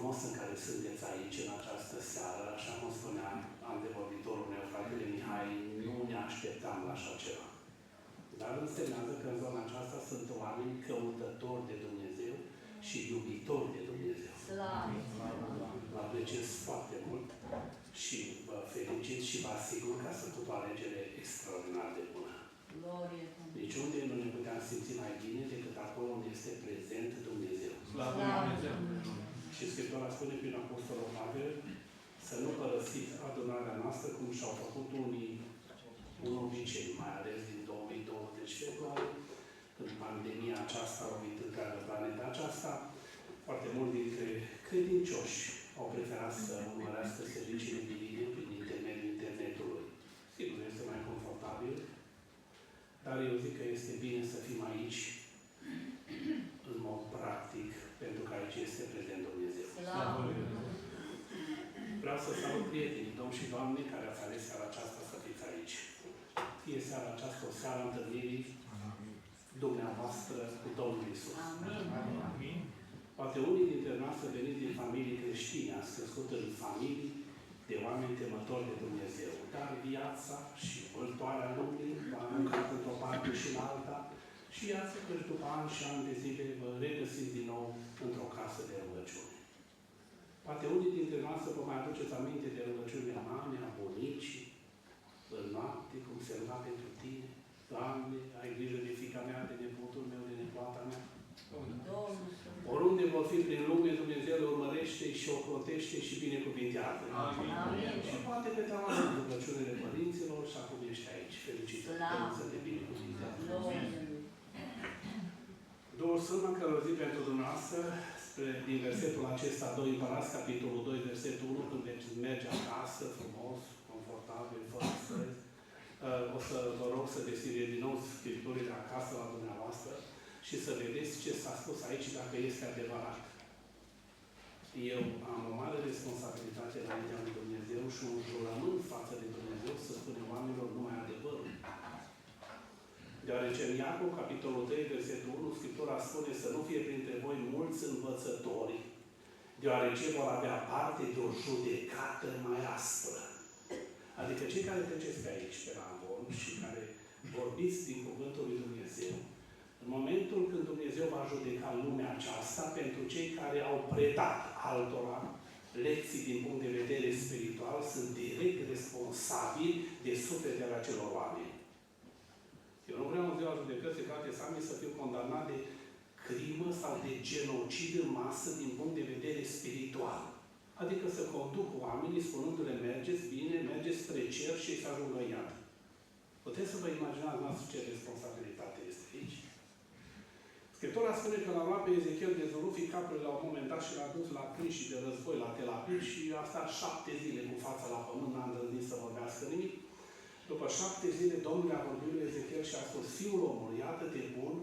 frumos în care sunteți aici în această seară. Așa cum spunea antevorbitorul meu, fratele Mihai, nu ne așteptam la așa ceva. Dar însemnează că în zona aceasta sunt oameni căutători de Dumnezeu și iubitori de Dumnezeu. Vă apreciez foarte mult și vă felicit și vă asigur că ați făcut o alegere extraordinar de bună. Niciunde nu ne puteam simți mai bine decât acolo unde este prezent Dumnezeu. Și Scriptura spune prin Apostolul Pavel să nu părăsiți adunarea noastră cum și-au făcut un obicei, mai ales din 2020 februarie, când pandemia aceasta a lovit întreaga planeta aceasta. Foarte mulți dintre credincioși au preferat să urmărească serviciile divine prin intermediul internetului. Sigur, este mai confortabil, dar eu zic că este bine să fim aici în mod practic, pentru că aici este prezent Dumnezeu. Vreau să salut prietenii, domn și doamne, care ați ales seara aceasta să fiți aici. Fie seara aceasta o seară întâlnirii dumneavoastră cu Domnul Iisus. Amin. Poate unii dintre noastre veniți din familii creștine, ați crescut în familii de oameni temători de Dumnezeu. Dar viața și vâltoarea lumii v-a aruncat într-o parte și în alta și iată că după ani și ani de zile vă regăsiți din nou într-o casă de rugăciune. Poate unii dintre noastre vă mai aduceți aminte de rugăciunea mamei, a bunicii, în noapte, cum se ruga pentru tine. Doamne, ai grijă de fiica mea, de nepotul meu, de nepoata mea. Oriunde vor fi prin lume, Dumnezeu le urmărește și o protește și binecuvintează. Amin. Și poate că te-am adus rugăciunile părinților și acum ești aici. Felicitări să te binecuvintează. Duhul Sfânt m-a călăuzit pentru dumneavoastră din versetul acesta 2 Împărați, capitolul 2, versetul 1, când veți merge acasă, frumos, confortabil, fără stres. O să vă rog să deschideți din nou Scripturile acasă la dumneavoastră și să vedeți ce s-a spus aici, dacă este adevărat. Eu am o mare responsabilitate înaintea lui Dumnezeu și un jurământ față de Dumnezeu să spunem oamenilor numai adevărul. Deoarece în Iacov, capitolul 3, versetul 1, Scriptura spune să nu fie printre voi mulți învățători, deoarece vor avea parte de o judecată mai aspră. Adică cei care treceți pe aici, pe la Avon, și care vorbiți din Cuvântul lui Dumnezeu, în momentul când Dumnezeu va judeca lumea aceasta, pentru cei care au predat altora lecții din punct de vedere spiritual, sunt direct responsabili de sufletele acelor oameni. Eu nu vreau în ziua judecății, frate Sami, să fiu condamnat de crimă sau de genocid în masă din punct de vedere spiritual. Adică să conduc oamenii spunându-le mergeți bine, mergeți spre cer și să ajungă iad. Puteți să vă imaginați noastră ce responsabilitate este aici? Scriptura spune că l-a luat pe Ezechiel de Zorufii caprele la un moment dat și l-a dus la prinși de război la Tel Aviv și a stat 7 zile cu fața la pământ, n-a îndrăznit să vorbească nimic. După 7 zile, Domnul a vorbit lui Ezechiel și a spus, Fiul omului, iată te pun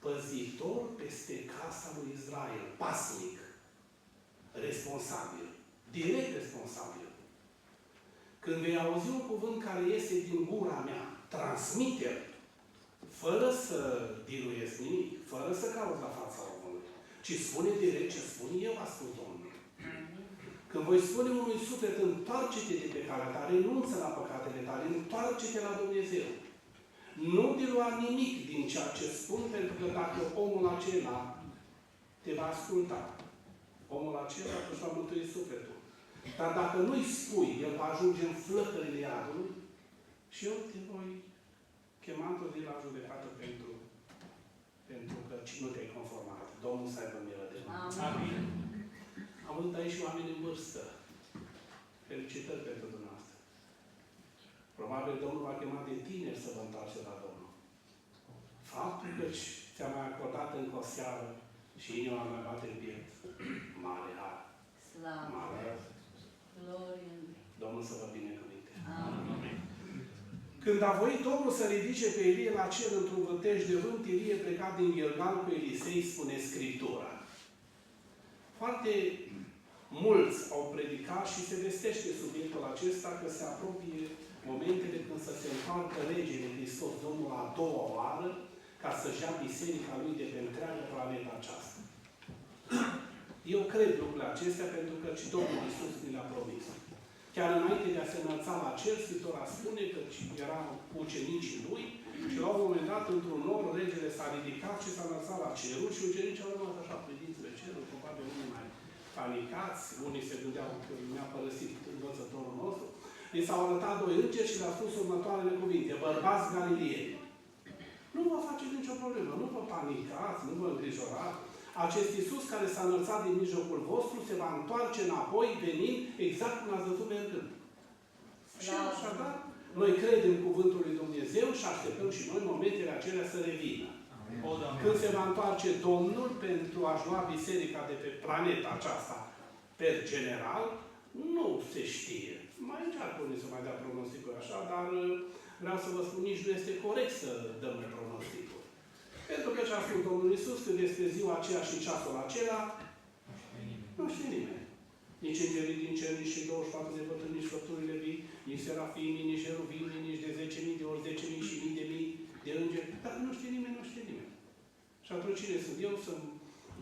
păzitor peste casa lui Israel, pasnic, responsabil, direct responsabil. Când vei auzi un cuvânt care iese din gura mea, transmite-l, fără să diluiesc nimic, fără să cauți la fața omului, ci spune direct ce spun eu, a spus Domnul. Când voi spune unui suflet, întoarce-te de pe calea ta, renunță la păcatele tale, întoarce-te la Dumnezeu. Nu dilua nimic din ceea ce spun, pentru că dacă omul acela te va asculta, omul acela își va mântui sufletul. Dar dacă nu-i spui, el va ajunge în flăcările iadului și eu te voi chema într-o zi la judecată pentru că nu te-ai conformat. Domnul să aibă milă de noi. Amin. Am văzut aici și oameni în vârstă. Felicitări pentru dumneavoastră. Probabil Domnul va chema de tineri să vă întoarce la Domnul. Faptul că ți-a mai acordat încă o seară și inima mai bate în piept. Mare har. Mare. Domnul să vă binecuvinte. Amin. Când a voit Domnul să ridice pe Ilie la cer într-un vârtej de vânt, Ilie plecat din Gilgal cu Elisei, spune Scriptura. Foarte mulți au predicat și se vestește subiectul acesta că se apropie momentele când să se întoarcă regele Hristos, Domnul, a doua oară, ca să-și ia biserica lui de pe întreaga planetă aceasta. Eu cred lucrurile acestea pentru că și Domnul Iisus mi le-a promis. Chiar înainte de a se înălța la cer, Scriptura spune că erau ucenicii lui și la un moment dat, într-un nor, regele s-a ridicat și s-a înălțat la cerul și ucenicii au rămas așa priviți pe cerul, probabil unii mai panicați, unii se gândeau că ne-a părăsit învățătorul nostru. I s-au arătat doi îngeri și le-a spus următoarele cuvinte: bărbați Galileieni, nu vă faceți nicio problemă, nu vă panicați, nu vă îngrijorați. Acest Iisus care s-a înălțat din mijlocul vostru se va întoarce înapoi, venind exact cum ați văzut mergând. Și așadar, noi credem cuvântul lui Dumnezeu și așteptăm și noi momentele acelea să revină. Amin. Când se va întoarce Domnul pentru a-și lua biserica de pe planeta aceasta, per general, nu se știe. Mai încearcă unii să mai dea pronosticul așa, dar vreau să vă spun, nici nu este corect să dăm pronosticul. Pentru că ce a spus Domnul Iisus, că despre ziua aceea și ceasul acela, nu știe nimeni. Nici îngerii din cer, nici cei 24 de bătrâni, nici făpturile vii, nici serafimii, nici cheruvimii, nici de 10.000 de ori 10.000 și mii de mii de îngeri. Dar nu știe nimeni, nu știe nimeni. Și atunci cine sunt eu să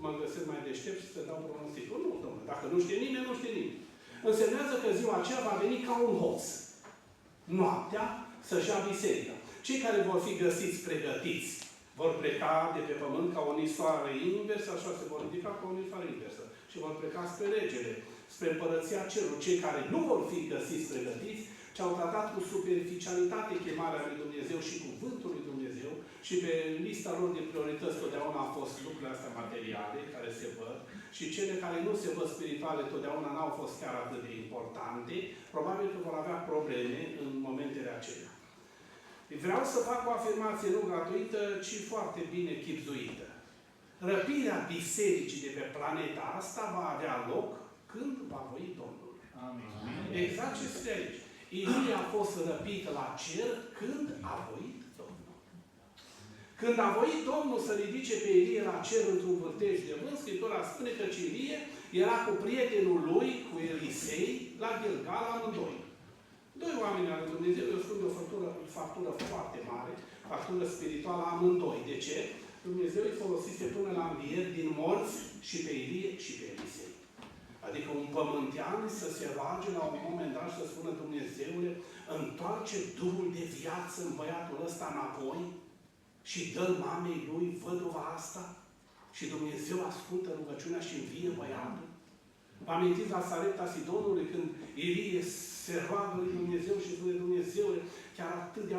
mă găsesc mai deștept și să dau pronosticul? Nu, domnule. Dacă nu știe nimeni, nu știe nimeni. Însemnează că ziua aceea va veni ca un hoț. Noaptea să-și ia biserica. Cei care vor fi găsiți pregătiți vor pleca de pe pământ ca o nisoare inversă, așa se vor ridica ca o nisoare inversă. Și vor pleca spre regele, spre împărăția cerului. Cei care nu vor fi găsiți pregătiți, ce au tratat cu superficialitate chemarea lui Dumnezeu și cuvântul lui Dumnezeu și pe lista lor de priorități totdeauna au fost lucrurile astea materiale, care se văd, și cele care nu se văd spirituale totdeauna n-au fost chiar atât de importante, probabil că vor avea probleme în momentele acelea. Vreau să fac o afirmație nu gratuită, ci foarte bine chibzuită. Răpirea bisericii de pe planeta asta va avea loc când va voi Domnul. Amin. Exact ce scrie aici. Ilie a fost răpit la cer când a voit Domnul. Când a voit Domnul să ridice pe Ilie la cer într-un vârtej de vânt, Scriptura spune că Ilie era cu prietenul lui, cu Elisei, la Gilgal, amândoi. Doi oameni al lui Dumnezeu, eu spun de o factură foarte mare, factură spirituală amândoi. De ce? Dumnezeu îi folosise până la învieri din morți și pe Ilie și pe Elisei. Adică un pământean să se roage la un moment dat și să spună: Dumnezeule, întoarce Duhul de viață în băiatul ăsta înapoi și dă-l mamei lui văduva asta și Dumnezeu ascultă rugăciunea și învie băiatul. Vă amintiți la Sarepta Sidonului când Ilie se roagă lui Dumnezeu și spune: Dumnezeule, chiar atât de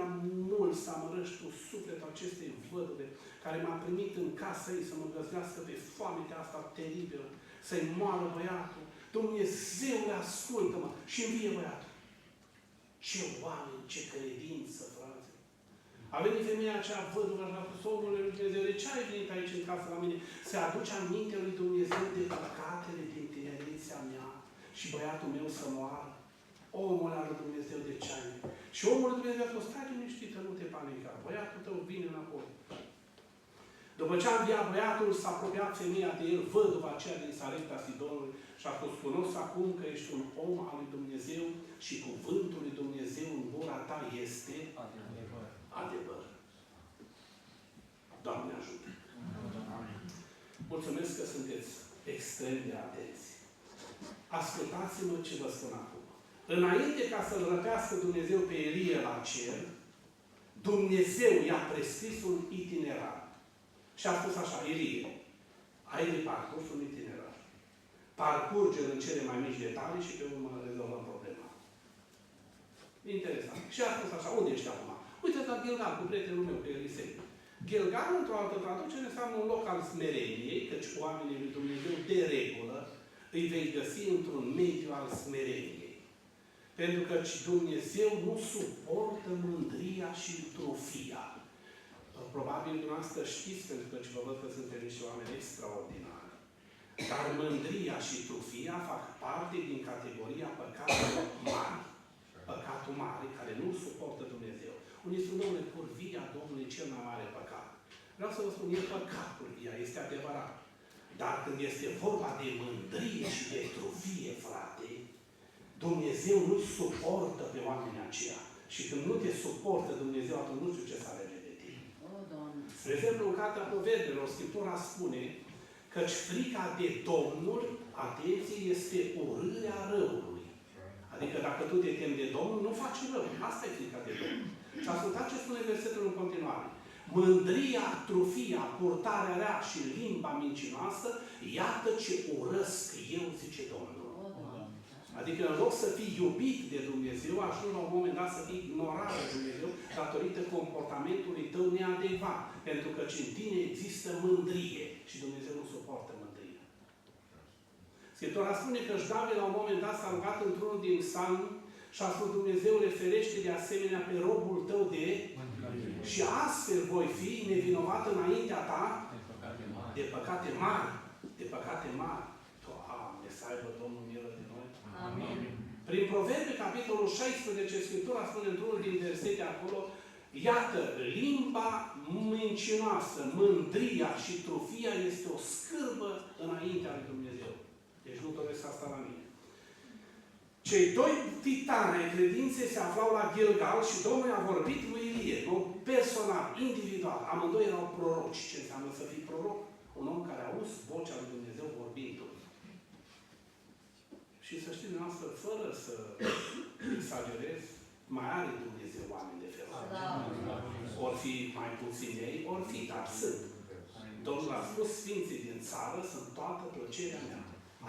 mult să amărăști tu sufletul acestei văduve care m-a primit în casa ei să mă găzdească pe foametea asta teribilă, să-i moară băiatul. Dumnezeule, ascultă-mă și învie băiatul. Ce oameni, ce credință, frate! A venit femeia aceea văduvă și a spus: omule lui Dumnezeu, de ce ai venit aici în casă la mine? Se aduce aminte lui Dumnezeu de păcatele din tinerețea mea și băiatul meu să moară. Omul al lui Dumnezeu, de ce ai? Și omul lui Dumnezeu a spus: stai liniștită, nu te panica. Băiatul tău vine înapoi. După ce a înviat băiatul, s-a apropiat femeia de el, văduva aceea din Sarepta Sidonului, și a spus: cunosc acum că ești un om al lui Dumnezeu și cuvântul lui Dumnezeu în gura ta este adevăr. Doamne ajută! Mulțumesc că sunteți extrem de atenți. Ascultați-mă ce vă spun acum. Înainte ca să-l răpească Dumnezeu pe Ilie la cer, Dumnezeu i-a prescris un itinerar. Și a spus așa: Ilie, ai de parcurs un itinerar. Parcurge-l în cele mai mici detalii și pe urmă rezolvăm problema. Interesant. Și a spus așa: unde ești acum? Uite-te la Gilgal cu prietenul meu, pe Elisei. Gilgal, într-o altă traducere, înseamnă un loc al smereniei, căci oamenii lui Dumnezeu de regulă îi vei găsi într-un mediu al smereniei. Pentru că Dumnezeu nu suportă mândria și trufia. Probabil dumneavoastră știți, pentru că vă văd că sunteți niște oameni extraordinari. Dar mândria și trufia fac parte din categoria păcatelor mari. Păcatul mare, care nu suportă Dumnezeu. Unii spun: domnule, curvia Domnului cel mai mare păcat. Vreau să vă spun, e păcat curvia, este adevărat. Dar când este vorba de mândrie și de trufie, frate, Dumnezeu nu suportă pe oamenii aceia. Și când nu te suportă Dumnezeu, atunci nu știu ce să alege de tine. Spre exemplu, în Cartea Proverbilor, Scriptura spune Căci frica de Domnul, atenție, este urârea răului. Adică dacă tu te temi de Domnul, nu faci rău. Asta e frica de Domnul. Și ascultați ce spune versetul în continuare. Mândria, trufia, purtarea rea și limba mincinoasă, iată ce urăsc eu, zice Domnul. Adică în loc să fii iubit de Dumnezeu, ajungi la un moment dat să fii ignorat de Dumnezeu datorită comportamentului tău neadecvat. Pentru că în tine există mândrie și Dumnezeu nu suportă mândria. Scriptura spune că David la un moment dat s-a rugat într-unul din psalmi și a spus Dumnezeu, referește de asemenea pe robul tău de și astfel voi fi nevinovat înaintea ta de păcate mari. De păcate mari. Doamne, să aibă Domnul milă de noi. Amin. Prin Proverbe, capitolul 16, Scriptura spune într-unul din versete acolo, iată, limba mincinoasă, mândria și trufia este o scârbă înaintea lui Dumnezeu. Deci nu doresc asta la mine. Cei doi titani ai credinței se aflau la Gilgal și Domnul a vorbit lui Ilie, nu personal, individual. Amândoi erau proroci. Ce înseamnă să fii proroc? Un om care a auzit vocea lui Dumnezeu vorbindu-i. Și să știți dumneavoastră, fără să exagerez, mai are Dumnezeu oameni de felul acesta. Ori fi mai puțini ei, ori fi, dar sunt. Domnul a spus, sfinții din țară sunt toată plăcerea mea.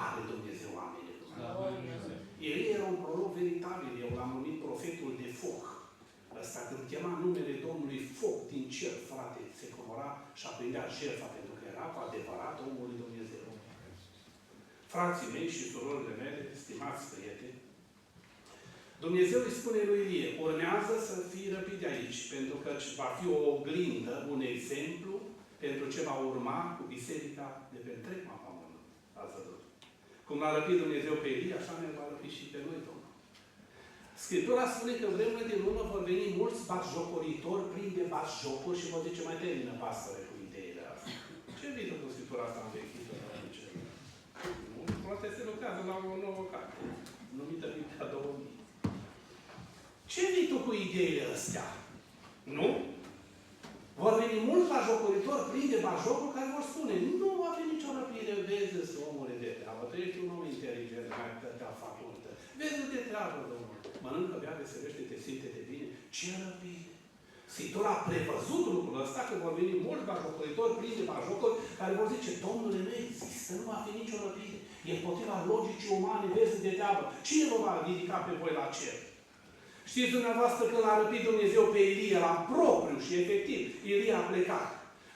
Are Dumnezeu oameni de Dumnezeu. Elie era un proroc veritabil. Eu l-am numit profetul de foc. Ăsta când chema numele Domnului foc din cer, frate, se comora și aprindea jertfa, pentru că era cu adevărat omul lui Dumnezeu. Frații mei și surorile mele, stimați prieteni, Dumnezeu îi spune lui Ilie, urmează să fii răpit de aici, pentru că va fi o oglindă, un exemplu pentru ce va urma cu biserica de pe întreg mapamond. Ați văzut. Cum l-a răpit Dumnezeu pe Ilie, așa ne va răpi și pe noi, Domnul. Scriptura spune că în vremurile din urmă vor veni mulți batjocoritori plini de batjocuri și vor zice, mai termină pastore cu ideile astea. Ce vită cu Scriptura asta învechită? Poate se lucrează la o nouă carte, numită Biblia 2000. Ce vii tu cu ideile astea? Nu? Vor veni mulți bajocoritori plini de bajocuri care vor spune, nu va fi nicio răpire, vezi, omule de treabă, tu ești un om inteligent, mai te-a facultă. Vezi de treabă, Domnul. Mănâncă, bea, veselește, te simte de bine. Ce răpire? Scriptura a prevăzut lucrul ăsta că vor veni mulți bajocoritori plini de bajocuri care vor zice, Domnule, nu există, nu va fi nicio răpire. E împotriva logicii umane, vezi de treabă. Cine vă va ridica pe voi la cer? Știți dumneavoastră că l-a răpit Dumnezeu pe Ilie la propriu și efectiv. Ilie a plecat.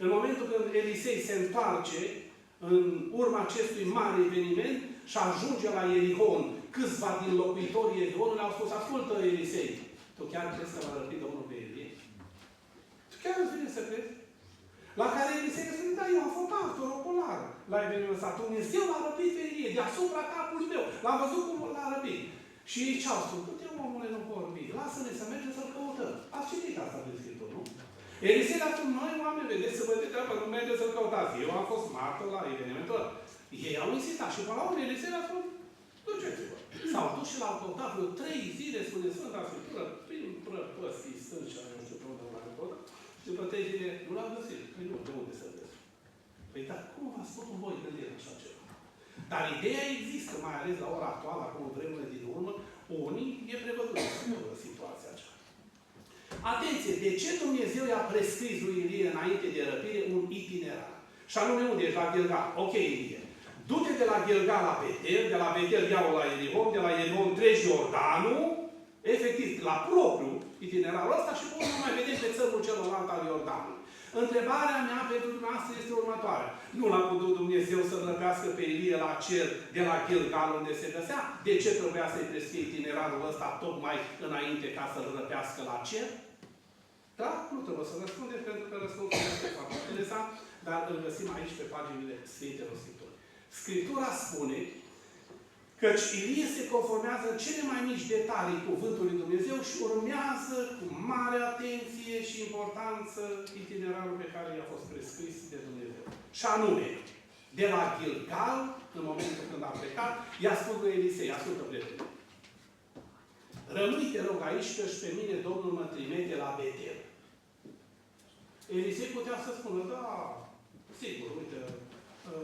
În momentul când Elisei se întoarce în urma acestui mare eveniment și ajunge la Ierihon, câțiva din locuitorii Ierihonului au spus, ascultă Elisei, tu chiar crezi că l-a răpit Domnul pe Ilie? Tu chiar îți vine să crezi? La care Elisei spune, da, eu am fost martor ocular la evenimentul ăsta. Dumnezeu l-a răpit pe Ilie, deasupra capului meu. L-am văzut cum l-a răpit. Și ei ce-au spus? Du-te, omule, nu vorbi. Lasă-ne să mergem să-l căutăm. Ați citit asta din Scriptură, nu? Elisei a spus, noi, oameni, vedeți să vă de treabă, nu mergeți să-l căutați. Eu am fost martor la evenimentul ăla. Ei au insistat și până la urmă Elisei a spus, duceți-vă. S-au dus și l-au căutat vreo 3 zile, spune Sfânta Scriptură, prin prăpăstii stânci, nu știu pe unde l-au căutat. Și după 3 zile nu l-au găsit. Păi nu, de unde să găsi? Păi dar cum v-ați făcut voi gândire așa ceva? Dar ideea există, mai ales la ora actuală, acum în vremurile din urmă, unii e prevăzut situația aceea. Atenție! De ce Dumnezeu i-a prescris lui Ilie înainte de răpire un itinerar? Și anume unde ești? La Gilgal. Ok, Ilie. Du-te de la Gilgal la Betel, de la Betel iau la Ierihon, de la Ierihon treci Iordanul, efectiv, la propriu itinerarul ăsta și până nu mai vedeți pe țărul celălalt al Iordanului. Întrebarea mea pentru dumneavoastră este următoarea. Nu l-a putut Dumnezeu să răpească pe Ilie la cer de la Gilgal unde se găsea? De ce trebuia să-i prescrie itinerarul ăsta tocmai înainte ca să-l răpească la cer? Da? Nu trebuie să răspundeți pentru că răspunsul este foarte interesant, dar îl găsim aici pe paginile Sfintelor Scripturi. Scriptura spune căci Ilie se conformează în cele mai mici detalii cuvântului lui Dumnezeu și urmează cu mare atenție și importanță itinerarul pe care i-a fost prescris de Dumnezeu. Și anume, de la Gilgal, în momentul când a plecat, i-a spus lui Elisei, ascultă prietene, rămâi, te rog, aici, căci pe mine Domnul mă trimite la Betel. Elisei putea să spună, da, sigur, uite,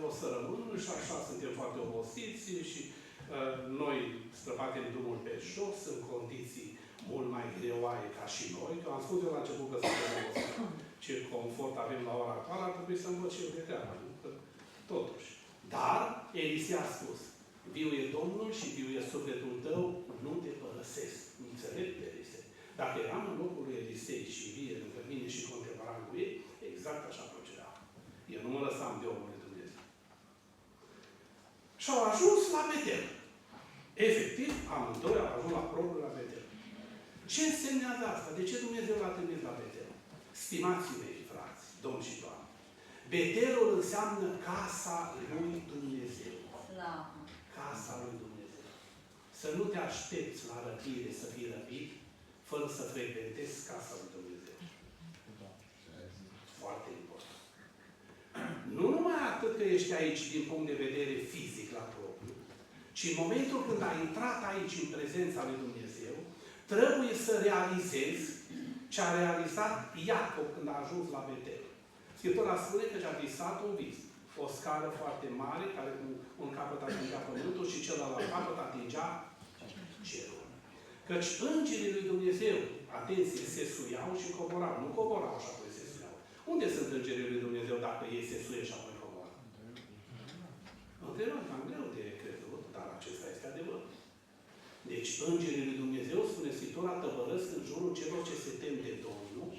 o să rămână și așa suntem foarte obosiți și noi străbatem drumul pe jos în condiții mult mai greoaie ca și noi. Că am spus eu la început că suntem obosiți. Ce confort avem la ora actuală, ar trebui să învăț și eu de treaba. Totuși. Dar Elisia a spus, viu e Domnul și viu e sufletul tău, nu te părăsesc. Înțelept, Elisei. Dacă eram în locul lui Elisei și vie lângă mine și contemporan cu ei, exact așa proceda. Eu nu mă lăsam de omul de Dumnezeu. Și au ajuns la Betel. Efectiv, amândoi au ajuns la propriul la Betel. Ce însemnează asta? De ce Dumnezeu l-a trimis la Betel? Stimații mei, frați, domni și doamne, Betelul înseamnă casa lui Dumnezeu. Casa lui Dumnezeu. Să nu te aștepți la răpire să fii răpit, fără să frecventezi casa lui Dumnezeu. Foarte important. Nu numai atât că ești aici din punct de vedere fizic la propriu, ci în momentul când ai intrat aici în prezența lui Dumnezeu, trebuie să realizezi ce a realizat Iacob când a ajuns la Betel. Scriptura spune că și-a visat un vis. O scară foarte mare, care cu un capăt atingea pământul și celălalt capăt atingea cerul. Căci îngerii lui Dumnezeu, atenție, se suiau și coborau. Nu coborau și apoi se suiau. Unde sunt îngerii lui Dumnezeu dacă ei se suie și apoi coborau? Întrebăm, cam greu de crezut, dar acesta este adevărul. Deci, îngerii lui Dumnezeu, spune Scriptura, tăvărăsc în jurul celor ce se tem de Domnul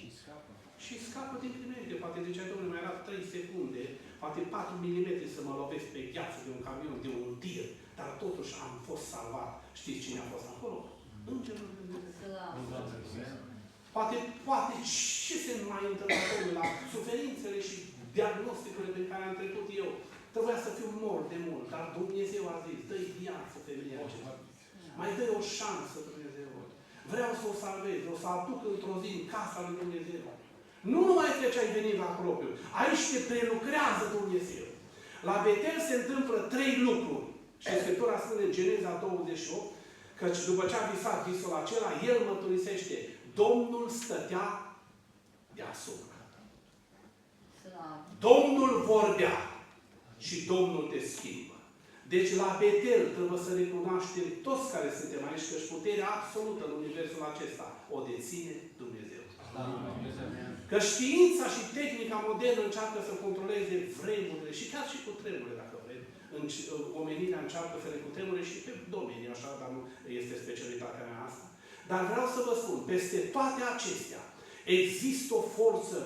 și scapă din primește. Poate zicea, Domnule, mai era 3 secunde, poate 4 mm să mă lovesc pe gheață de un camion, de un tir, dar totuși am fost salvat. Știți cine a fost acolo? Îngerul lui Dumnezeu. Poate ce se mai întâmplă la suferințele și diagnosticurile pe care am trecut eu. Trebuia să fiu mort de mult, dar Dumnezeu a zis, dă-i viață femeia aceea. Mai dă o șansă, Dumnezeu. Vreau să o salvez, o să aduc într-o zi în casa lui Dumnezeu. Nu numai că ce-ai venit la propriu, aici te prelucrează Dumnezeu. La Betel se întâmplă 3 lucruri. Și Scriptura spune în Geneza 28, căci după ce a visat visul acela, el mărturisește, Domnul stătea deasupra. Domnul vorbea și Domnul te schimbă. Deci la Betel trebuie să recunoaștem toți care suntem aici, că puterea absolută în universul acesta o deține Dumnezeu. Că știința și tehnica modernă încearcă să controleze vremurile și chiar și cu tremurile, dacă vreți. Omenirea încearcă să le cutremure și pe domenii, așa, dar nu este specialitatea mea asta. Dar vreau să vă spun, peste toate acestea există o forță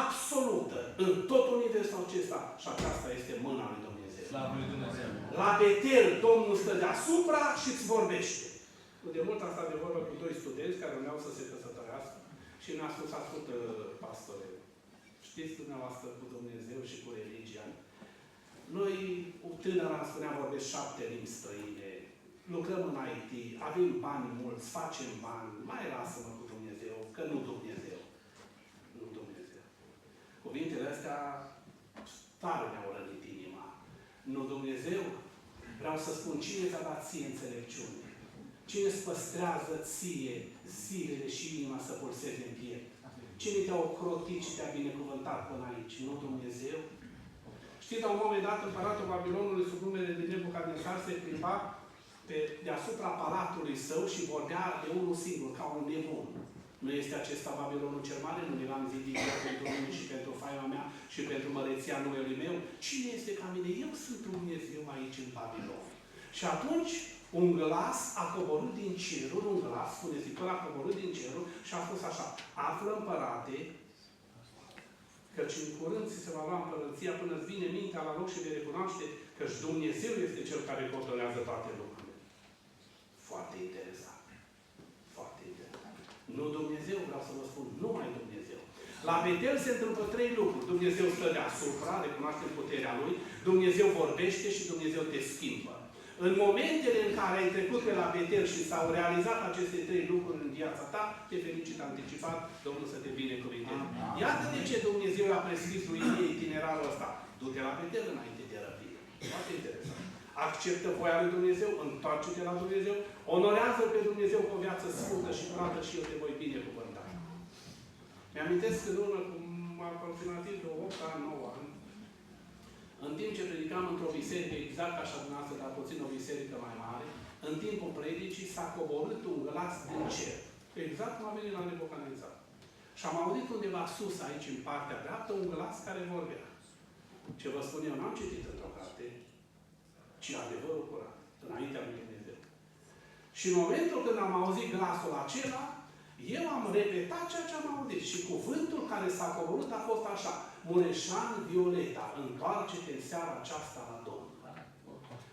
absolută în tot universul acesta și aceasta este mâna lui Dumnezeu. La Betel, Domnul stă deasupra și îți vorbește. De mult am stat de vorbă cu 2 studenți care vreau să se căsătorească și mi-a spus, ascultă, pastore, știți dumneavoastră cu Dumnezeu și cu religia. Noi, tânăr, îmi spunea, vorbesc 7 limbi străine, lucrăm în IT, avem bani mulți, facem bani, mai lasă-mă cu Dumnezeu, că nu Dumnezeu. Nu Dumnezeu. Cuvintele astea tare mi-au rănit inima. Nu Dumnezeu? Vreau să spun, cine ți-a dat ție înțelepciune? Cine îți păstrează ție zilele și inima să pulseze în piept? Cine te-a ocrotit și te-a binecuvântat până aici? Nu Dumnezeu? Știți, la un moment dat, împăratul Babilonului, sub numele de Nebucadnețar, se plimba deasupra palatului său și vorbea de unul singur, ca un nebun. Nu este acesta Babilonul cel mare? Nu l-am zidit eu pentru mine și pentru faima mea și pentru măreția numelui meu? Cine este ca mine? Eu sunt Dumnezeu aici în Babilon. Și atunci, un glas a coborât din cerul, un glas, spune Scriptura, a coborât din cerul și a spus așa, află, împărate, căci în curând ți se va lua împărăția până îți vine mintea la loc și vei recunoaște căci Dumnezeu este Cel care controlează toate lucrurile. Foarte interesant. Foarte interesant. Nu Dumnezeu, vreau să vă spun, numai Dumnezeu. La Betel se întâmplă 3 lucruri. Dumnezeu stă deasupra, recunoaște puterea Lui, Dumnezeu vorbește și Dumnezeu te schimbă. În momentele în care ai trecut pe la Betel și s-au realizat aceste 3 lucruri în viața ta, te felicit anticipat, Domnul să te binecuvânteze. Iată de ce Dumnezeu a prescris lui Ilie itinerarul ăsta. Du-te la Betel înainte de răpire. Foarte interesant. Acceptă voia lui Dumnezeu, întoarce-te la Dumnezeu, onorează pe Dumnezeu cu o viață sfântă și curată și eu te voi binecuvânta. Mi-amintesc în urmă, cu aproximativ de 8 ani, 9 ani, în timp ce predicam într-o biserică, exact ca așa dumneavoastră, dar puțin o biserică mai mare, în timpul predicii s-a coborât un glas din cer. Exact cum a venit la Nebucadnețar. Și am auzit undeva sus, aici, în partea dreaptă, un glas care vorbea. Ce vă spun eu, n-am citit într-o carte, ci adevărul curat, înaintea lui Dumnezeu. Și în momentul când am auzit glasul acela, eu am repetat ceea ce am auzit. Și cuvântul care s-a coborât a fost așa: Mureșan Violeta, întoarce-te în seara aceasta la Domnul.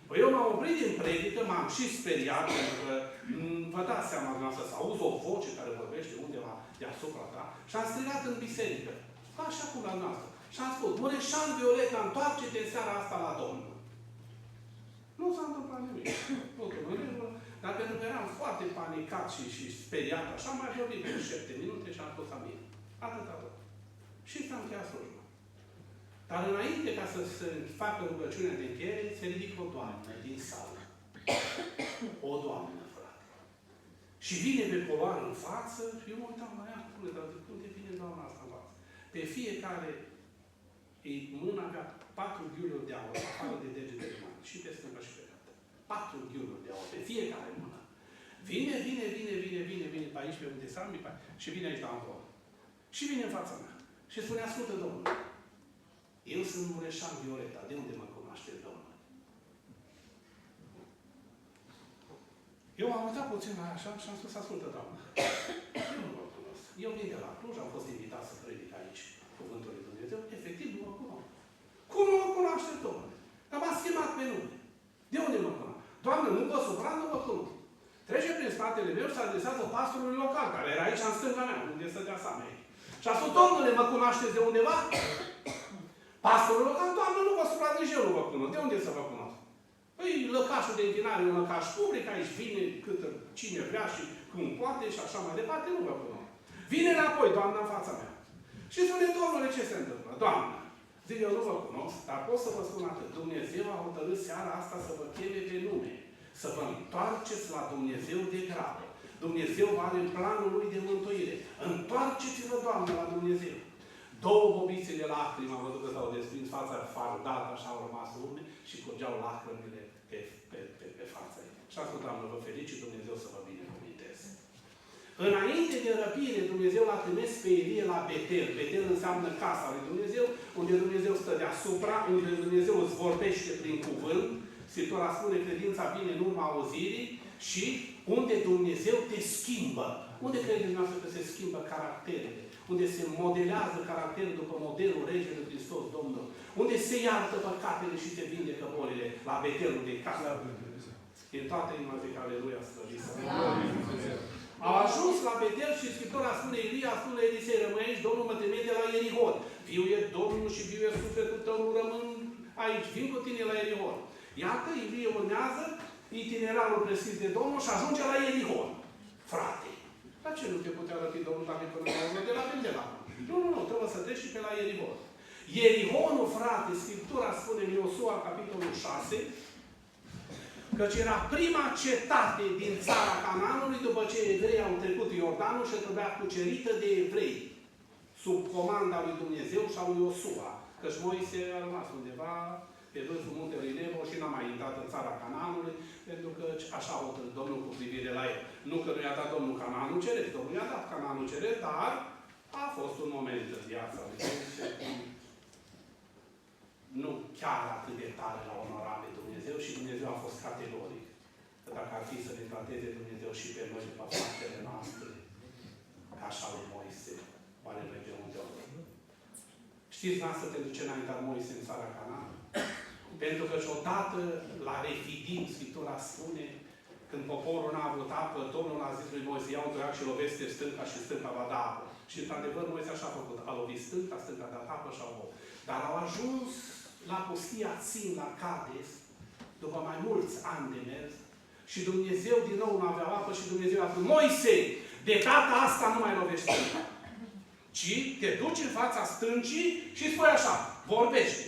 Păi eu m-am oprit din predică, m-am și speriat, pentru că vă dați seama dumneavoastră să auzi o voce care vorbește undeva deasupra ta, și am strigat în biserică, așa cum la noastră. Și am spus: Mureșan Violeta, întoarce-te în seara asta la Domnul. Nu s-a întâmplat nimic. Dar pentru că eram foarte panicat și speriat, așa, mai vorbit pe 7 minute și am spus amin. Atâta tot. Și s-a încheiat slujba. Dar înainte ca să se facă rugăciunea de încheiere, se ridică o doamnă din sală. O doamnă, frate. Și vine pe coloară în față și eu mă uitam la ea, dar de unde vine doamna asta în față? Pe fiecare mâna avea 4 ghiuluri de aur, afară de degetele mâna, și pe stânga și pe dreapta. 4 ghiuluri de aur, pe fiecare mână. Vine pe aici, pe unde s-am, și vine aici la amvol. Și vine în fața mea. Și spune: ascultă, Domnule, eu sunt Mureșan Violeta, de unde mă cunoaște, Domnule? Eu am uitat puțin la așa și am spus: ascultă, Doamne, eu nu mă cunosc. Eu vin de la Cluj, am fost invitat să predic aici cuvântul lui Dumnezeu, efectiv nu mă cunosc. Cum nu mă cunoaște, Domnule? Că m-a schimbat pe nume. De unde mă cunosc? Doamne, nu vă supra, nu vă cunosc. Trece prin spatele meu și se adresează pastorului local, care era aici în stânga mea, unde stătea Sam aici. Și a spus: Domnule, mă cunoașteți de undeva? Pastorul local: Doamne, nu vă supra, nici eu nu vă cunosc. De unde să vă cunosc? Păi, lăcașul de închinare e un lăcaș public, aici vine cât cine vrea și cum poate și așa mai departe, nu vă cunosc. Vine înapoi, doamna, în fața mea. Și spune: Domnule, ce se întâmplă? Doamnă, zic: eu nu vă cunosc, dar pot să vă spun atât. Dumnezeu a hotărât seara asta să vă cheme pe nume, să vă întoarceți la Dumnezeu de grabă. Dumnezeu are în planul Lui de mântuire. Întoarceți-vă, Doamne, la Dumnezeu. 2 bobițe de lacrimi am văzut că s-au desprins, fața fardată, așa au rămas urme și curgeau lacrimile pe fața ei. Și am spus: Doamne, vă felicit, Dumnezeu să vă binecuvinteze. Înainte de răpire, Dumnezeu l-a trimis pe Ilie la Betel. Betel înseamnă casa lui Dumnezeu, unde Dumnezeu stă deasupra, unde Dumnezeu îți vorbește prin cuvânt. Scriptura spune: credința vine în urma auzirii, și unde Dumnezeu te schimbă. Unde credeți dumneavoastră că se schimbă caracterele? Unde se modelează caracterul după modelul Regelui Hristos Domnul? Unde se iartă păcatele și se vindecă bolile? La Betelul de casă. În toată inima zic: aleluia, slăvit să fie. Au ajuns la Betel și Scriptura spune: Ilia spune la Elisei: rămâi aici, Domnul mă trimite la Ierihon. Viu e Domnul și viu e sufletul tău, nu rămân aici. Vin cu tine la Ierihon. Iată, Ilie urmează itinerarul prescris de Domnul și ajunge la Ierihon. Frate, dar ce nu te putea răpi Domnul dacă până la urmă de la Betel? Nu, trebuie să treci și pe la Ierihon. Ierihonul, frate, Scriptura spune în Iosua, capitolul 6, căci era prima cetate din țara Canaanului după ce evreii au trecut Iordanul și trebuia cucerită de evrei, sub comanda lui Dumnezeu și a lui Iosua. Căci Moise a rămas undeva pe vârful muntelui Nebo și n-a mai intrat în țara Canaanului, pentru că așa a hotărât Domnul cu privire la el. Nu că nu i-a dat Domnul Canaanul ceresc, Domnul i-a dat Canaanul ceresc, dar a fost un moment în viața lui nu chiar atât de tare la onora pe Dumnezeu și Dumnezeu a fost categoric. Că dacă ar fi să ne trateze Dumnezeu și pe noi după faptele noastre, ca așa lui Moise, oare noi de unde o? Știți noastră pentru ce n-a intrat Moise în țara Canaan? Pentru că și odată la Refidim, Scriptura spune, când poporul n-a avut apă, Domnul a zis lui Moise: ia un toiac și loveste stânca și stânca va da apă. Și într-adevăr Moise așa a făcut. A lovit stânca, stânca a dat apă și au băut. Dar au ajuns la pustia Țin, la Cades, după mai mulți ani de mers, și Dumnezeu din nou nu avea apă și Dumnezeu a spus: Moise, de data asta nu mai lovești stânca, ci te duci în fața stâncii și spui așa: vorbește.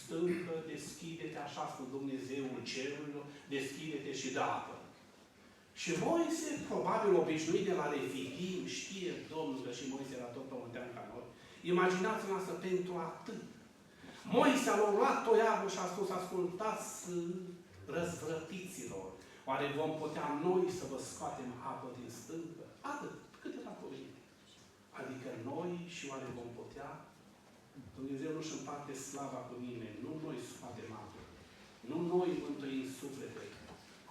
Stâncă, deschide-te, așa spune Dumnezeul cerurilor, deschide-te și dă apă. Și Moise, probabil obișnuit de la Refidim, știe Domnul că și Moise era tot pământean ca noi. Imaginați-vă asta pentru atât. Moise a luat toiagul și a spus, ascultați răzvrătiților, oare vom putea noi să vă scoatem apă din stâncă? Atât, câteva cuvinte. Adică noi și oare vom putea? Dumnezeu nu-și împarte slava cu nimeni. Nu noi scoatem apă. Nu noi mântuim suflete.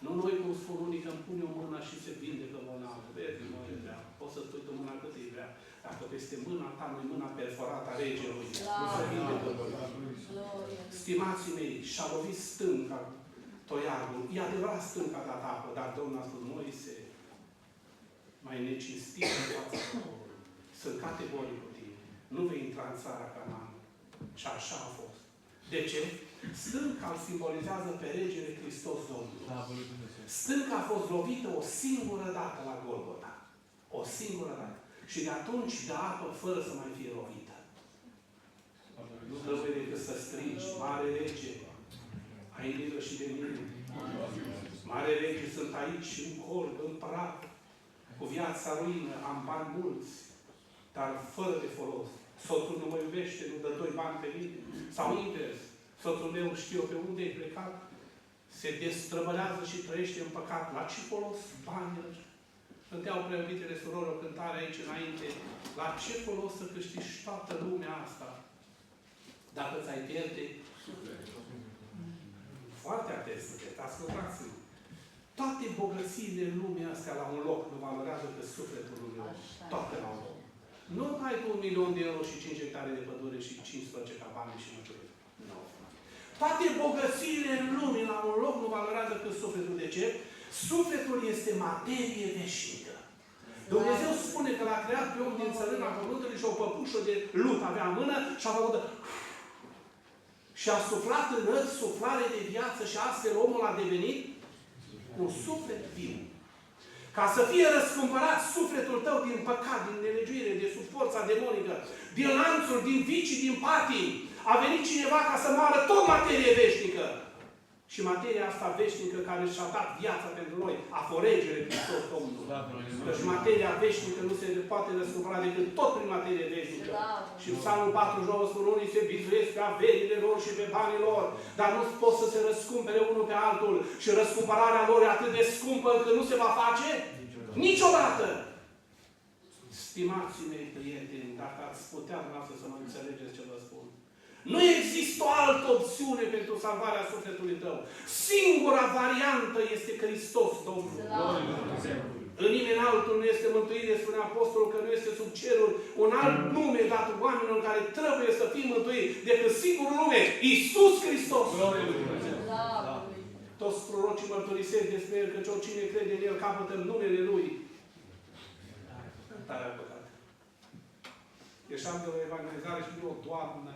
Nu noi, cum spun unii, că îmi pune o mână și se vindecă bolnavul. Vezi, noi vrea. Poți să spui tu mâna cât îi vrea. Dacă peste mâna ta nu-i mâna perforată a regelui, nu se vindecă bolnavul. Stimații mei, și-a lovit stânca toiagul. E adevărat, stânca a dat apă, dar Domnul a spus, Moise, mai necinstit în fața poporului. Sunt categoric cu tine. Nu vei intra în țara Canaan. Și așa a fost. De ce? Stânca îl simbolizează pe regele Hristos Domnul. Stânca a fost lovită o singură dată la Golgota. O singură dată. Și de atunci dă apă fără să mai fie lovită. Nu trebuie decât să strigi, mare rege, ai milă și de mine. Mare rege, sunt aici, în corp, în praf, cu viața ruină, am bani mulți, dar fără de folos. Soțul nu mă iubește, nu dă 2 bani pe mine. Sau invers. Soțul meu știu pe unde e plecat, se destrăbălează și trăiește în păcat. La ce folos banii? Cânteau preobitele surori o cântare aici înainte. La ce folos să câștigi toată lumea asta dacă ți-ai pierde? Foarte atent sunteți, ascultați-mă. Toate bogățiile lumii astea la un loc nu valorează pe sufletul lui om. Toate la un loc. Nu ai tu 1.000.000 de euro și 5 hectare de pădure și 15 cabane și nu știu. Nu. Toate bogățiile în lume la un loc nu valorează pe sufletul. De ce? Sufletul este materie veșnică. Dumnezeu spune că l-a creat pe om din țărâna pământului și o păpușă de lut avea în mână și a făcut și a suflat în ări suflare de viață și astfel omul a devenit un suflet viu. Ca să fie răscumpărat sufletul tău din păcat, din nelegiuire, de sub forța demonică, din lanțuri, din vicii, din patii, a venit cineva ca să moară tot materie veșnică. Și materia asta veșnică care și-a dat viața pentru noi, a fost regele Hristos Domnul. Deci materia veșnică nu se poate răscumpăra decât tot prin materie veșnică. Și Psalmul 49 spune, unii se bizuiesc pe averile lor și pe banii lor, dar nu pot să se răscumpere unul pe altul. Și răscumpărarea lor e atât de scumpă încât nu se va face niciodată. Stimații mei prieteni, dacă ați putea dumneavoastră să mă înțelegeți ce vă spun. Nu există o altă opțiune pentru salvarea sufletului tău. Singura variantă este Hristos Domnul. În nimeni altul nu este mântuire, spune Apostolul, că nu este sub cerul un alt nume dat oamenilor care trebuie să fie mântuiți decât singurul nume, Iisus Hristos. Toți prorocii mărturisesc despre El că oricine crede în El capătă în numele Lui. Tare păcat. Ieșeam de la evangelizare și o doamnă,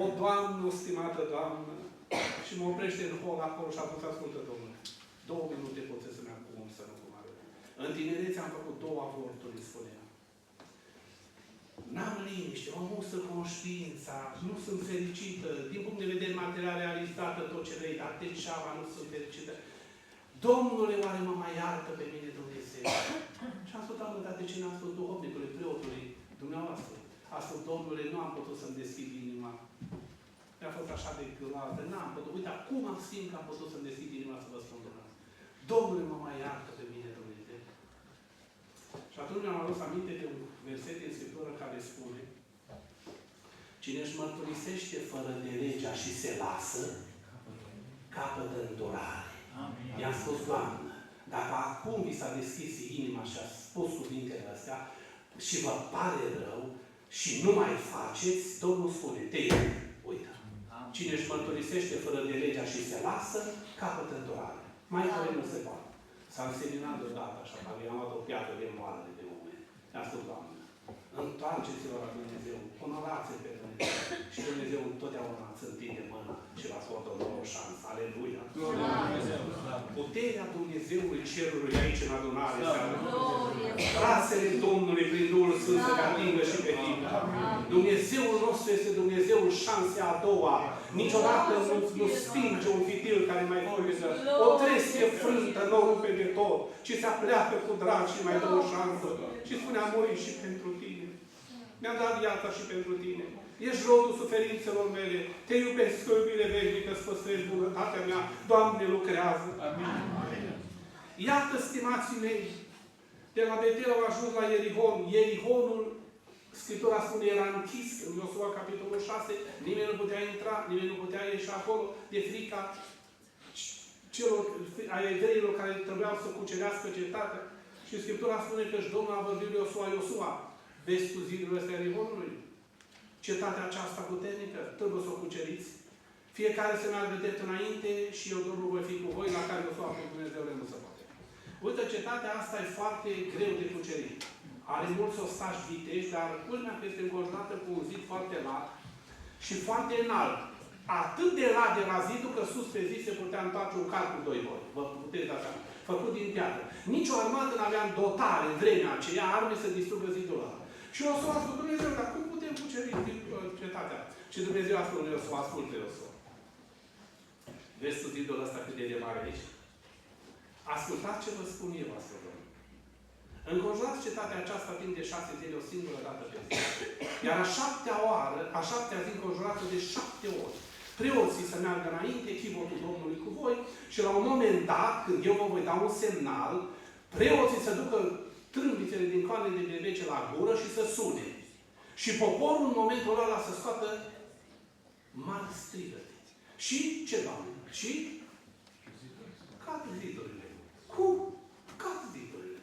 o doamnă, stimată doamnă, și mă oprește în hol acolo și a pus ascultă, Domnule. 2 minute poți să-mi acum să nu cum arăt. În tinerețe am făcut 2 avorturi, îmi spunea. N-am liniște, am musă conștiința, nu sunt fericită, din punct de vedere material realizată tot ce vrei, dar degeaba nu sunt fericită. Domnule, oare mă mai iartă pe mine Dumnezeu? Și am spus, Doamne, dar de ce n-am spus duhovnicului, preotului, dumneavoastră? A spus, Domnule, nu am putut să-mi deschid inima. Mi-a fost așa de groază, n-am putut. Uite, acum am simt că am putut să-mi deschid inima să vă spun dumneavoastră. Domnule, mă mai iartă pe mine Dumnezeu. Și atunci mi-am adus aminte de un verset din Scriptură care spune: cine își mărturisește fără de legea și se lasă, capătă îndurare. I-am spus, Doamnă, dacă acum vi s-a deschis inima și a spus cuvintele astea și vă pare rău și nu mai faceți, Domnul spune, te iert. Uite. Cine își mărturisește fără de legea și se lasă, capătă îndurare. Mai care nu se poate. S-a înseninat deodată așa, că i-am luat o piatră de moară de lume. I-am spus, Doamne, întoarceți-vă la Dumnezeu, onorați-L pe Dumnezeu. Și Dumnezeu întotdeauna îți întinde mâna și vă acordă o nouă șansă. Aleluia! Puterea Dumnezeului Cerului aici în adunare. Rasele Domnului prin Duhul Sfânt să te atingă și pe tine. Dumnezeul nostru este Dumnezeul șansei a doua. Niciodată nu stinge un fitil care mai furiză. O trestie frântă nu o rupe de tot, ci se apleacă cu drag și mai dă o șansă. Și spune, am murit și pentru tine. Mi-am dat viața și pentru tine. Ești rodul suferințelor mele. Te iubesc cu iubire veșnică, să păstrezi bunătatea mea. Doamne, lucrează. Amin. Iată, stimații mei, de la Betel au ajuns la Ierihon. Ierihonul, Scriptura spune, era închis în Iosua, capitolul 6. Nimeni nu putea intra, nimeni nu putea ieși acolo de frica a evreilor care trebuiau să cucerească cetatea. Și Scriptura spune că și Domnul a vorbit lui Iosua, vezi tu zidurile astea Ierihonului? Cetatea aceasta puternică, trebuie să o cuceriți. Fiecare să meargă drept înainte și eu, Domnul, voi fi cu voi, la care Iosua cu Dumnezeu nu se poate. Uite, cetatea asta e foarte greu de cucerit. Are mulți ostași viteji, dar culmea că este înconjurată cu un zid foarte lat și foarte înalt. Atât de lat era zidul că sus pe zi se putea întoarce un car cu 2 boi. Vă puteți da seama. Făcut din piatră. Nici o armată nu avea în dotare în vremea aceea arme să distrugă zidul ăla. Și Iosua a spus, Dumnezeu, dar cum putem cuceri cetatea? Și Dumnezeu a spus, Iosua, ascultă, Iosua. Vezi tu zidul ăsta cât de mare aici? Ascultați ce vă spun eu, astăzi. Înconjurați cetatea aceasta timp de 6 zile, o singură dată pe zi. Iar a 7-a zi înconjurată de 7 ori. Preoții să meargă înainte, chivotul Domnului cu voi și la un moment dat, când eu vă voi da un semnal, preoții să ducă trâmbițele din coanele de vece la gură și să sune. Și poporul în momentul ăla să scoată mari strigăte. Și ce, Doamne? Și cad zidurile. Cum? Cad zidurile.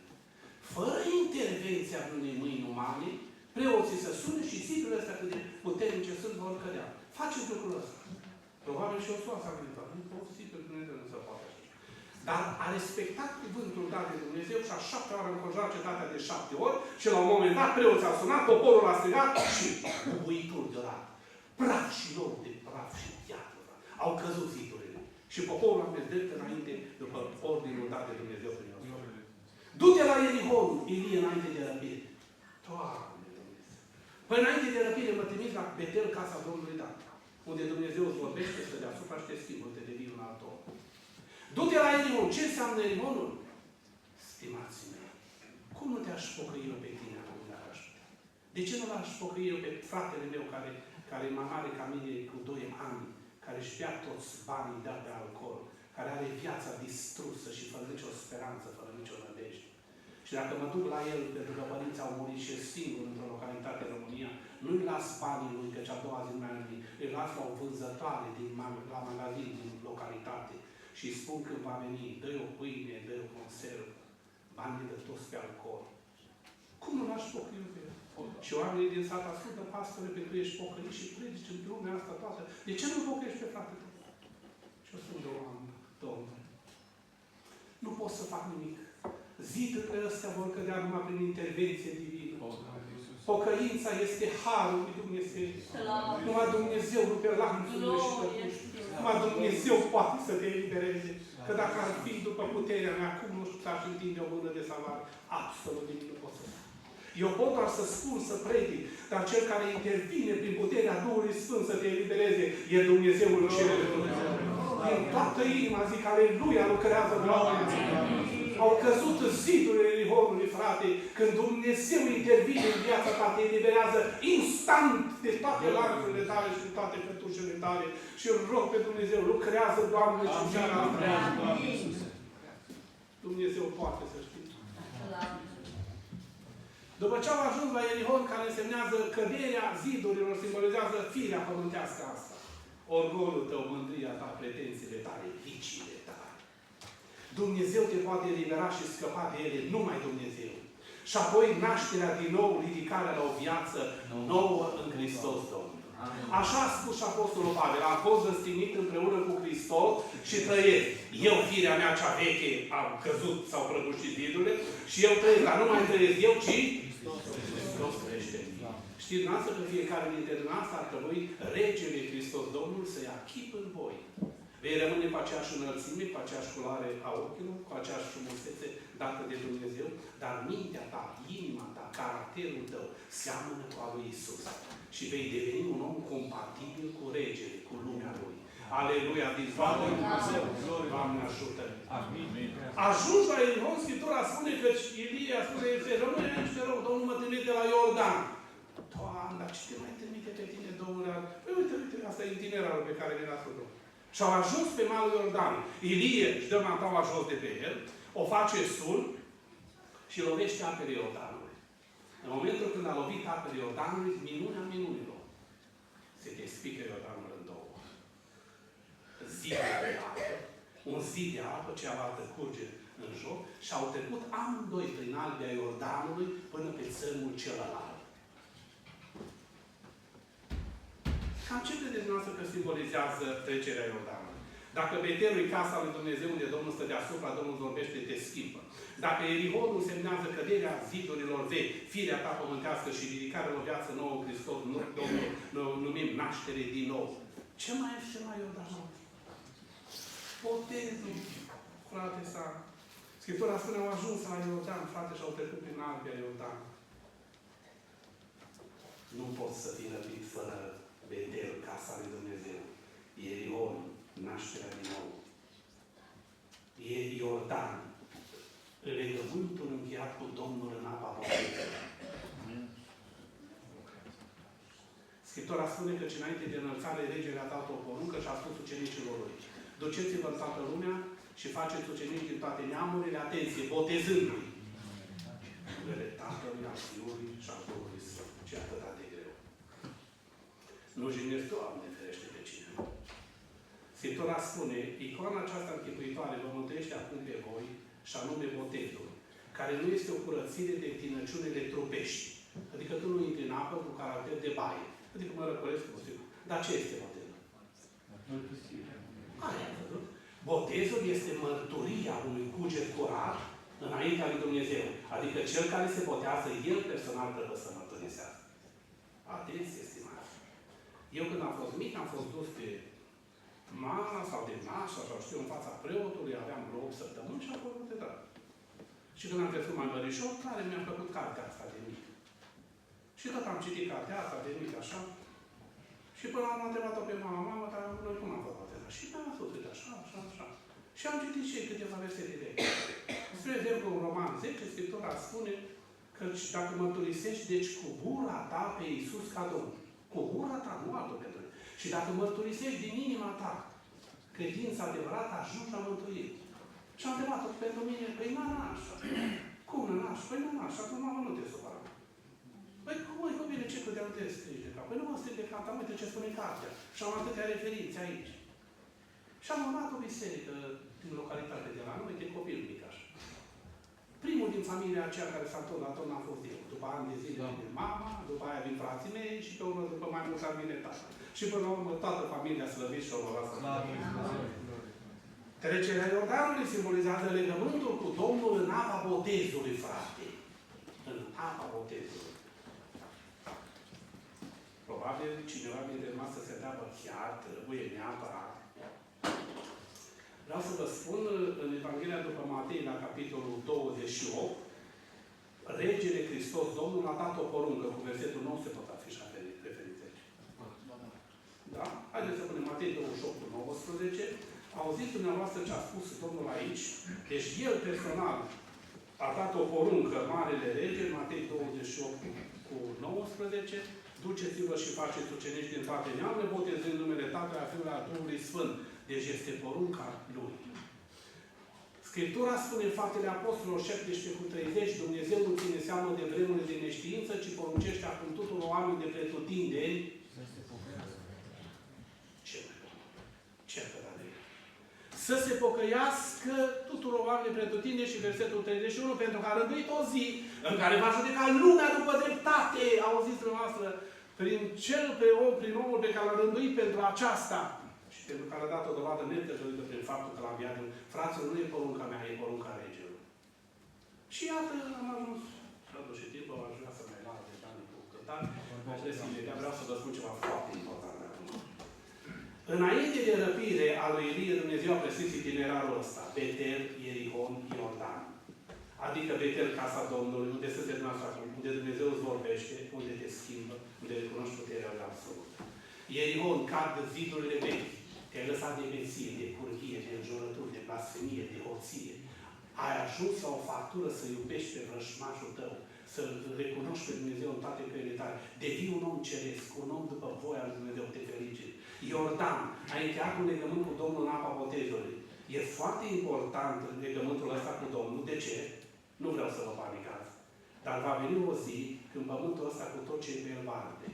Fără intervenția unei mâini umane, preoții să sune și zidurile astea cât de puternice sunt vor cădea. Faceți lucrul ăsta. Probabil și Iosua s-a gândit, nu pot fi pe Dumnezeu, nu se poate așa. Dar a respectat cuvântul dat de Dumnezeu și a 7 ori a înconjurat cetatea de 7 ori și la un moment dat preoții au sunat, poporul a strigat și bubuituri de orat. Praf și loc de praf și piatră. Au căzut zidurile. Și poporul a mers drept înainte după ordinul dat de Dumnezeu prin Iosua. Du-te la Ierihon, Ilie, înainte de răpire. Doamne Dumnezeu! Păi înainte de răpire mă trimiți la Betel, casa Domnului Dat, unde Dumnezeu îți vorbește să deasupra și te schimbă, te devii un alt om. Du-te la Ierihon. Ce înseamnă Ierihonul? Stimații mei, cum nu te-aș pocăi eu pe tine acum dacă aș putea? De ce nu l-aș pocăi eu pe fratele meu care e mai mare ca mine cu 2 ani, care își bea toți banii dat de alcool, care are viața distrusă și fără nicio speranță, fără nicio nădejde? Și dacă mă duc la el, pentru că părinții au murit și e singur într-o localitate în România, nu-i las banii lui, căci a doua zi nu mai are nimic. Îi las la o vânzătoare la magazin din localitate și îi spun când va veni, dă-i o pâine, dă-i o conservă, banii de toți pe alcool. Cum nu l-aș pocăi pe el? Și oamenii din sat ascultă, pastore, pentru că ești pocăit și predici în lumea asta toată. De ce nu pocăiești pe fratele tău? Și eu spun, Domnul, nu pot să fac nimic. Zidurile astea vor cădea numai prin intervenție divină. Pocăința este harul lui Dumnezeu. Numai Dumnezeu rupe lanțurile și tăcuși. Numai Dumnezeu poate să te elibereze. Că dacă ar fi după puterea mea, cum nu știu, aș întinde o mână de salvare? Absolut nimic nu pot să fac. Eu pot doar să spun, să predic, dar cel care intervine prin puterea Duhului Sfânt să te elibereze e Dumnezeul cerului. Din toată inima zic, aleluia, lucrează Doamne. Au căzut zidurile Ierihonului, frate, când Dumnezeu intervine în viața ta, te eliberează instant de toate lanțurile tale și de toate cătușele tale. Și îl rog pe Dumnezeu, lucrează, Doamne, și seara asta. Dumnezeu poate să știi. După ce au ajuns la Ierihon, care însemnează căderea zidurilor, simbolizează firea pământească asta. Orgolul tău, mândria ta, pretențiile tale, viciile tale. Dumnezeu te poate elibera și scăpa de ele, numai Dumnezeu. Și apoi nașterea din nou, ridicarea la o viață nouă în Hristos Domnul. Așa a spus și Apostolul Pavel. Am fost răstignit împreună cu Hristos și trăiesc. Eu, firea mea cea veche, am căzut sau prăbușit zidurile și eu trăiesc. Dar nu mai trăiesc eu, ci Hristos trăiește în mine. Știți noastră că fiecare dintre noastre ar trebui regele Hristos Domnul să ia chip în voi. Vei rămâne cu aceeași înălțime, cu aceeași culoare a ochilor, cu aceeași frumusețe dată de Dumnezeu, dar mintea ta, inima ta, caracterul tău seamănă cu al lui Iisus. Și vei deveni un om compatibil cu regele, cu lumea lui. Aleluia! Din toată Dumnezeu! Doamne ajută! Ajungi la Ierihon, Scriptura spune că Ilie spune, rămâne aici, te rog, Domnul mă trimite la Iordan. Doamne, dar ce te mai trimite pe tine, Domnule? Păi uite, asta e itinerarul pe care mi l-a făcut. Și au ajuns pe malul Iordan. Ilie își dă mantaua jos de pe el, o face sul și lovește apele Iordanului. În momentul când a lovit apele Iordanului, minunea minunilor. Se despică Iordanul în două. Zidul de apă, un zid de apă, cealaltă curge în joc, și au trecut amândoi prin albia Iordanului până pe țărmul celălalt. Cam ce credeți dumneavoastră că simbolizează trecerea Iordanului? Dacă Betelul e casa lui Dumnezeu unde Domnul stă deasupra, Domnul vorbește, te schimbă. Dacă Erihonul semnează căderea zidurilor vechi, firea ta pământească și ridicarea în o viață nouă în Hristos, Domnul numim naștere din nou. Ce mai este la Iordanul? Botezul, frate sa. Scriptura spune, au ajuns la Iordan, frate, și au trecut prin albia Iordan. Nu poți să fii răpit fără Betel, casa lui Dumnezeu. Ierihon, nașterea din nou. E Iordan. Legământul încheiat cu Domnul în apa botezului. Scriptura spune că înainte de înălțare, regele a dat o poruncă și a spus ucenicilor lui: duceți-vă în toată lumea și faceți ucenici din toate neamurile, atenție, botezându-i. Numele Tatălui, al Fiului și al Duhului Sfânt. Ce atât de greu. Nu jignesc, Doamne, ferește pe cineva. Scriptura spune, icoana aceasta închipuitoare vă mântuiește acum pe voi, și anume botezul, care nu este o curățire de tinăciunile trupești. Adică tu nu intri în apă cu caracter de baie. Adică mă răcoresc cu sigur. Dar ce este botezul? Aia, văzut? Botezul este mărturia unui cuget curat înaintea lui Dumnezeu. Adică cel care se botează, el personal trebuie să mărturisească. Atenție, stimați. Eu când am fost mic, am fost dus pe mama sau de nașa, sau știu, în fața preotului, aveam vreo 8 săptămâni și am fost botezat. Și când am crescut mai mărișor, care mi-a plăcut cartea asta de mic. Și tot am citit cartea asta de mic, așa. Și până am întrebat-o pe mama, dar noi cum am făcut botezat? Și mi-am spus, uite, așa, așa, așa. Și am citit și câteva versete de aici. Spre exemplu, în Roman 10, Scriptura spune că dacă mărturisești, deci cu gura ta pe Iisus ca Domnul. Cu gura ta, nu altul pentru el. Și dacă mărturisești din inima ta credința adevărată, ajungi la mântuire. Și am întrebat-o pentru mine, păi așa. Cum așa? Păi așa, acum mamă nu te supăra. Păi cum bine, ce că de-al te strici de cap? Păi nu mă strici de cap, dar uite ce spune cartea. Și am atâtea referințe aici. Și am urmat o biserică din localitate de la noi, de copil mic așa. Primul din familia aceea care s-a întors la tot n-a fost eu. După ani de zile de mama, după aia vin frații mei și pe urmă după mai mulți ani vine tata. Și până la urmă toată familia slăviți și onorat să trecerea Iordanului simbolizează legământul cu Domnul în apa botezului, frate. În apa botezului. Probabil cineva dintre noastre se întreabă, chiar trebuie neapărat. Vreau să vă spun, în Evanghelia după Matei, la capitolul 28, Regele Hristos, Domnul a dat o poruncă, cu versetul 9 se pot afișa referințe aici. Da? Haideți să punem Matei 28, 19. Auziți dumneavoastră ce a spus Domnul aici? Deci El personal a dat o poruncă, Marele Rege, Matei 28 cu 19. Duceți-vă și faceți ucenici din toate neamurile, botezând numele Tatălui, a Fiului, a Duhului Sfânt. Deci este porunca Lui. Scriptura spune în Faptele Apostolilor 17 cu 30, Dumnezeu nu ține seamă de vremurile de neștiință, ci poruncește acum tuturor oamenilor de pretutindeni. Ce mai bun? Ce atâta de el? Să se pocăiască tuturor oamenilor de pretutindeni și versetul 31, pentru că a rânduit o zi în care va judeca lumea după dreptate. Auziți dumneavoastră, prin omul pe care l-a rânduit pentru aceasta. Și pentru care a dat o dovadă netăjărită prin faptul că l-a înviat. Fraților, nu e porunca mea, e porunca regelui. Și iată, am ajuns. Și atunci și timpul, aș vrea să mai lau de bani cu cântare. Vreau să vă spun ceva foarte important acum. Înainte de răpire a lui Ilie, Dumnezeu a prescris itinerarul ăsta. Betel, Ierihon, Iordan. Adică Betel, casa Domnului, unde sunteți dumneavoastră acum, unde Dumnezeu îți vorbește, unde te schimbă, unde recunoști puterea lui absolută. Ierihon, cad zidurile vechi. Te-ai lăsat de beție, de curghie, de înjurături, de blasfemie, de hoție. Ai ajuns la o factură să iubești pe vrășmașul tău, să recunoști pe Dumnezeu în toate căile tale. Devii un om ceresc, un om după voia lui Dumnezeu, te fericit. Iordan, a încheiat un legământ cu Domnul în apa botezului. E foarte important legământul ăsta cu Domnul. De ce? Nu vreau să vă panicați. Dar va veni o zi când pământul ăsta cu tot ce e pe el va arde.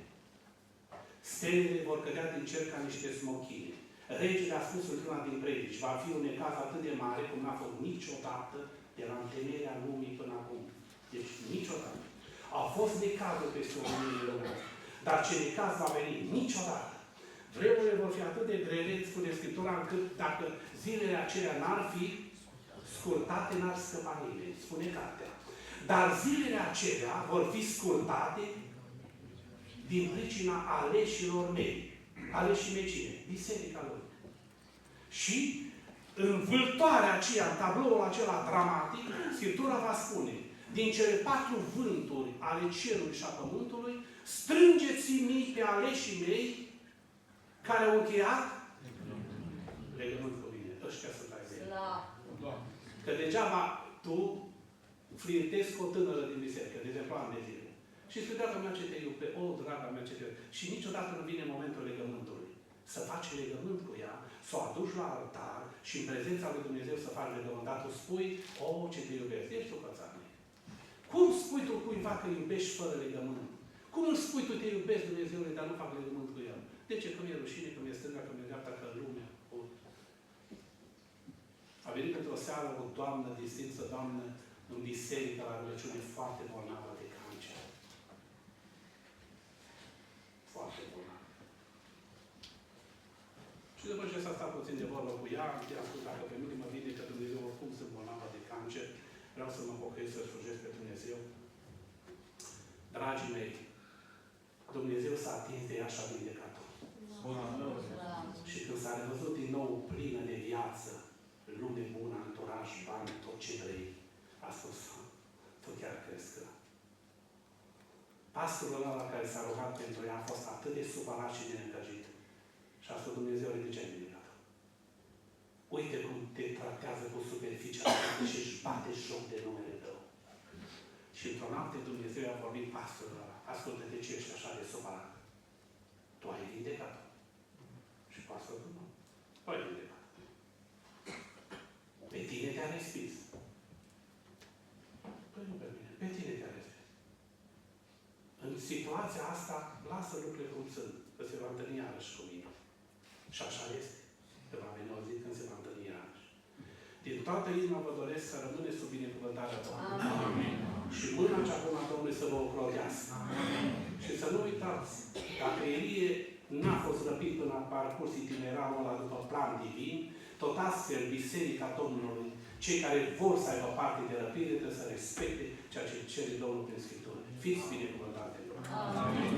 Stelele vor cădea din cer ca niște smochine. Regele a spus într-una din predici, va fi un necaz atât de mare cum n-a fost niciodată de la întemeierea lumii până acum. Deci niciodată. Au fost necazuri peste oamenii lumea. Dar ce necaz va veni? Niciodată. Vremurile vor fi atât de grele, spune Scriptura, încât dacă zilele acelea n-ar fi scurtate, n-ar scăpa nimeni, spune cartea. Dar zilele acelea vor fi scurtate din pricina aleșilor mei. Aleșii mei cine? Biserica lui. Și în vâltoarea aceea, în tabloul acela dramatic, Scriptura va spune, din cele 4 vânturi ale cerului și a pământului, strângeți-mi pe aleșii mei care au încheiat legământ cu mine. Ăștia sunt ai mei. Că degeaba tu flirtezi cu o tânără din biserică, de exemplu, ani de zile. Și spui, draga mea, ce te iube, o, draga mea, ce te iube. Și niciodată nu vine momentul legământului. Să faci legământ cu ea, să o aduci la altar și în prezența lui Dumnezeu să faci legământ. Dar tu spui, o, ce te iubesc. Ești tu pățane. Cum spui tu cuiva că iubești fără legământ? Cum îl spui tu, te iubesc Dumnezeule, dar nu fac legământ cu el? De ce? Că mi-e rușine, că mi-e stânga, că mi-e dreapta, că lumea. A venit într-o seară o doamnă distinsă, doamnă, în biserică, la rugăciune, foarte bolnavă de cancer. Foarte bolnavă. Și după ce s-a stat puțin de vorbă cu ea, i-am spus, dacă pe mine mă vine că Dumnezeu oricum sunt bolnavă de cancer, vreau să mă pocăiesc, să slujesc pe Dumnezeu. Dragii mei, Dumnezeu s-a atins de ea și a vindecat-o. Și când s-a revăzut din nou plină de viață, lume bună, anturaj, bani, tot ce vrei, a spus, tu chiar crezi că pastorul ăla care s-a rugat pentru ea a fost atât de supărat și neîncăjit. Și a spus, Dumnezeule, de ce ai vindecat-o? Uite cum te tratează cu superficia și își bate joc de numele tău. Și într-o noapte Dumnezeu a vorbit pastorul ăla. Ascultă, de ce ești așa de supărat? Tu ai vindecat-o. Și pastorul nu. Tu ai vindecat-o. Pe tine te-a respins. Păi nu pe mine. Pe tine te-a respins. În situația asta, lasă lucrurile cum sunt. Că se va întâlni iarăși cu mine. Și așa este. Că va veni o zi când se va întâlni iarăși. Din toată inima vă doresc să rămâneți sub binecuvântarea Domnului. Amin. Și mâna cea bună a Domnului să vă ocrotească. Și să nu uitați, dacă Elie n-a fost răpit până a parcurs itinerarul ăla după plan divin, tot astfel, Biserica Domnului, cei care vor să aibă parte de răpire, trebuie să respecte ceea ce cere Domnul prin Scriptură. Fiți binecuvântate! Amin.